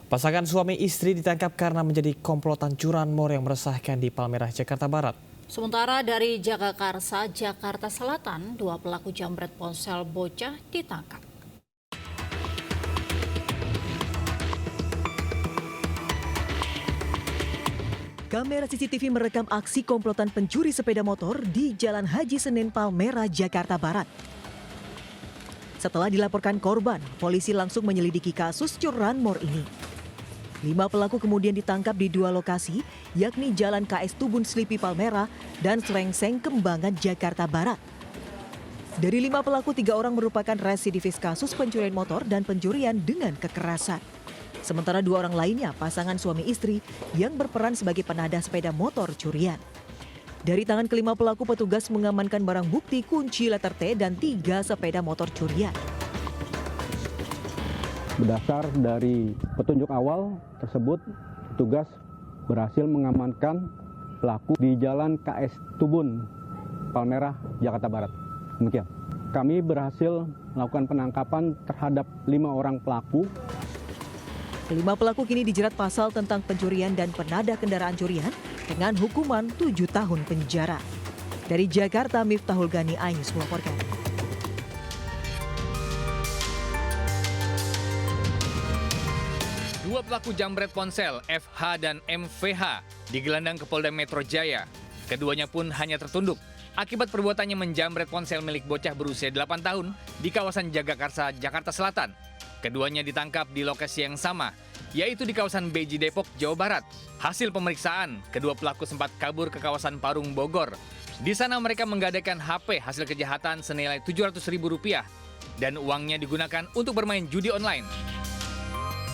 Pasangan suami istri ditangkap karena menjadi komplotan curanmor yang meresahkan di Palmerah, Jakarta Barat. Sementara dari Jagakarsa, Jakarta Selatan, 2 pelaku jambret ponsel bocah ditangkap. Kamera CCTV merekam aksi komplotan pencuri sepeda motor di Jalan Haji Senin, Palmerah, Jakarta Barat. Setelah dilaporkan korban, polisi langsung menyelidiki kasus curanmor ini. 5 pelaku kemudian ditangkap di 2 lokasi, yakni Jalan KS Tubun Slipi Palmerah dan Slengseng Kembangan, Jakarta Barat. Dari 5 pelaku, 3 orang merupakan residivis kasus pencurian motor dan pencurian dengan kekerasan. Sementara 2 orang lainnya pasangan suami istri yang berperan sebagai penadah sepeda motor curian. Dari tangan kelima pelaku, petugas mengamankan barang bukti kunci letter T dan 3 sepeda motor curian. Berdasar dari petunjuk awal tersebut, petugas berhasil mengamankan pelaku di Jalan KS Tubun, Palmerah, Jakarta Barat. Demikian. Kami berhasil melakukan penangkapan terhadap 5 orang pelaku. 5 pelaku kini dijerat pasal tentang pencurian dan penadah kendaraan curian dengan hukuman 7 tahun penjara. Dari Jakarta, Miftahul Gani, iNews melaporkan. Dua pelaku jambret ponsel, FH dan MVH, digelandang ke Polda Metro Jaya. Keduanya pun hanya tertunduk akibat perbuatannya menjambret ponsel milik bocah berusia 8 tahun di kawasan Jagakarsa, Jakarta Selatan. Keduanya ditangkap di lokasi yang sama, yaitu di kawasan Beji, Depok, Jawa Barat. Hasil pemeriksaan, kedua pelaku sempat kabur ke kawasan Parung, Bogor. Di sana mereka menggadaikan HP hasil kejahatan senilai Rp700.000 dan uangnya digunakan untuk bermain judi online.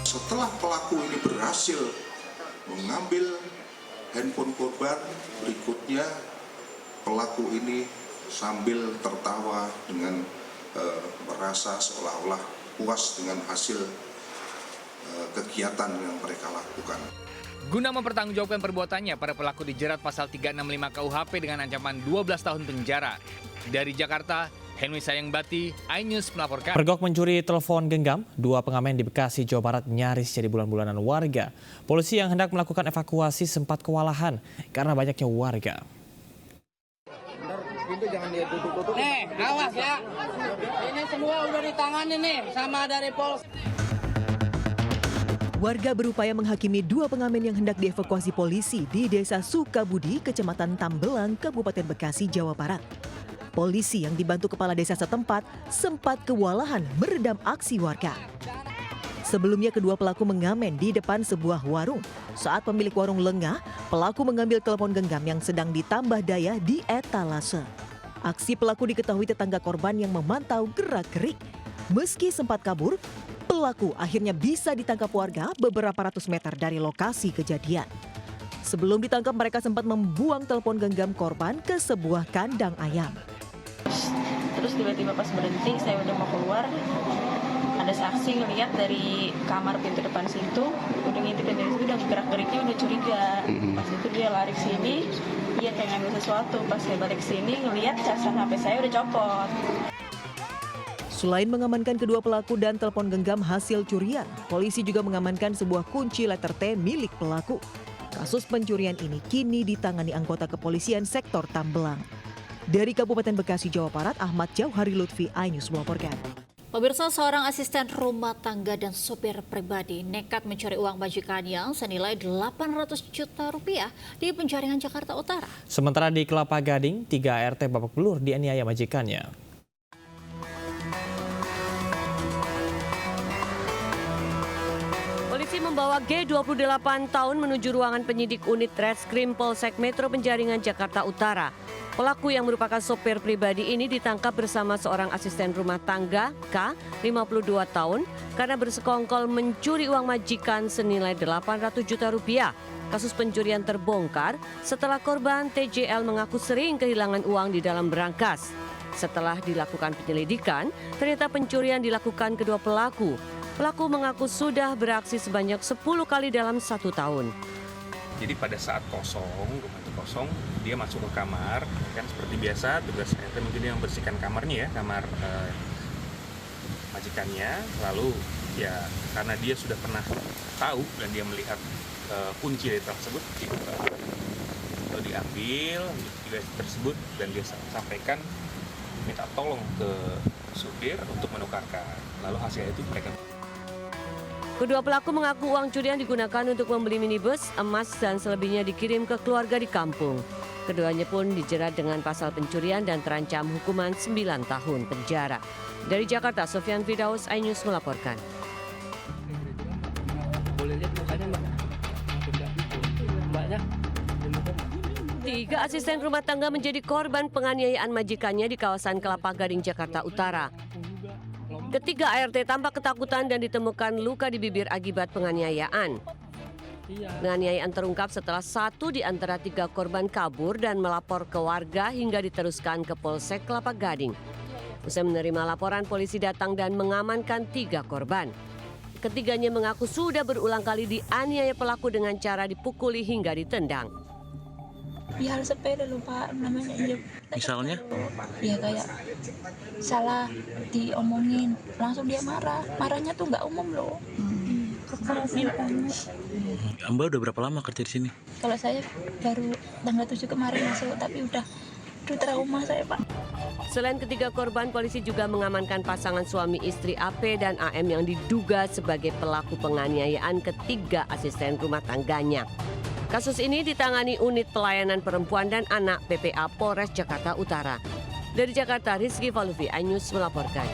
Setelah pelaku ini berhasil mengambil handphone korban, berikutnya pelaku ini sambil tertawa dengan merasa seolah-olah puas dengan hasil kegiatan yang mereka lakukan. Guna mempertanggungjawabkan perbuatannya, para pelaku dijerat pasal 365 KUHP dengan ancaman 12 tahun penjara. Dari Jakarta, Henry Sayangbati, iNews melaporkan. Pergok mencuri telepon genggam, 2 pengamen di Bekasi, Jawa Barat nyaris jadi bulan-bulanan warga. Polisi yang hendak melakukan evakuasi sempat kewalahan karena banyaknya warga. Nih, awas ya. Ini semua udah ditangani nih sama dari Polres. Warga berupaya menghakimi 2 pengamen yang hendak dievakuasi polisi di Desa Sukabudi, Kecamatan Tambelang, Kabupaten Bekasi, Jawa Barat. Polisi yang dibantu kepala desa setempat sempat kewalahan meredam aksi warga. Sebelumnya kedua pelaku mengamen di depan sebuah warung. Saat pemilik warung lengah, pelaku mengambil telepon genggam yang sedang ditambah daya di etalase. Aksi pelaku diketahui tetangga korban yang memantau gerak-gerik. Meski sempat kabur, pelaku akhirnya bisa ditangkap warga beberapa ratus meter dari lokasi kejadian. Sebelum ditangkap, mereka sempat membuang telepon genggam korban ke sebuah kandang ayam. Terus tiba-tiba pas berhenti, saya udah mau keluar, ada saksi ngeliat dari kamar pintu depan situ, udah ngintipin dari situ, udah gerak-geriknya udah curiga. Pas itu dia lari ke sini, dia kayak ngambil sesuatu. Pas saya balik ke sini, ngeliat casan HP saya udah copot. Selain mengamankan kedua pelaku dan telepon genggam hasil curian, polisi juga mengamankan sebuah kunci letter T milik pelaku. Kasus pencurian ini kini ditangani anggota kepolisian sektor Tambelang. Dari Kabupaten Bekasi, Jawa Barat, Ahmad Jauhari Lutfi, iNews melaporkan. Pemirsa, seorang asisten rumah tangga dan sopir pribadi nekat mencuri uang majikannya senilai Rp800 juta di Penjaringan, Jakarta Utara. Sementara di Kelapa Gading, 3 ART babak belur dianiaya majikannya. Polisi membawa G 28 tahun menuju ruangan penyidik unit Reskrim Polsek Metro Penjaringan, Jakarta Utara. Pelaku yang merupakan sopir pribadi ini ditangkap bersama seorang asisten rumah tangga, K, 52 tahun, karena bersekongkol mencuri uang majikan senilai Rp800 juta. Kasus pencurian terbongkar setelah korban TJL mengaku sering kehilangan uang di dalam berangkas. Setelah dilakukan penyelidikan, ternyata pencurian dilakukan kedua pelaku. Pelaku mengaku sudah beraksi sebanyak 10 kali dalam 1 tahun. Jadi pada saat kosong, rumah itu kosong, dia masuk ke kamar, kan seperti biasa tugas RT mungkin yang bersihkan kamarnya ya, kamar majikannya, lalu Ya karena dia sudah pernah tahu dan dia melihat kunci dari tersebut dibuka, lalu diambil USB tersebut dan dia sampaikan minta tolong ke supir untuk menukarkan. Lalu hasilnya itu mereka. Kedua pelaku mengaku uang curian digunakan untuk membeli minibus, emas, dan selebihnya dikirim ke keluarga di kampung. Keduanya pun dijerat dengan pasal pencurian dan terancam hukuman 9 tahun penjara. Dari Jakarta, Sofyan Firdaus, iNews melaporkan. Boleh lihat mukanya, Mbak? Mbaknya? 3 asisten rumah tangga menjadi korban penganiayaan majikannya di kawasan Kelapa Gading, Jakarta Utara. Ketiga ART tampak ketakutan dan ditemukan luka di bibir akibat penganiayaan. Penganiayaan terungkap setelah 1 di antara 3 korban kabur dan melapor ke warga hingga diteruskan ke Polsek Kelapa Gading. Usai menerima laporan, polisi datang dan mengamankan 3 korban. Ketiganya mengaku sudah berulang kali dianiaya pelaku dengan cara dipukuli hingga ditendang. Ya hal sepele loh Pak, namanya aja. Misalnya? Ya kayak salah diomongin, langsung dia marah. Marahnya tuh nggak umum loh. Mbak udah berapa lama kerja di sini? Kalau saya baru tanggal 7 kemarin masuk, tapi udah trauma saya Pak. Selain ketiga korban, polisi juga mengamankan pasangan suami istri AP dan AM yang diduga sebagai pelaku penganiayaan ketiga asisten rumah tangganya. Kasus ini ditangani Unit Pelayanan Perempuan dan Anak PPA Polres Jakarta Utara. Dari Jakarta, Rizky Valuvi, iNews melaporkan.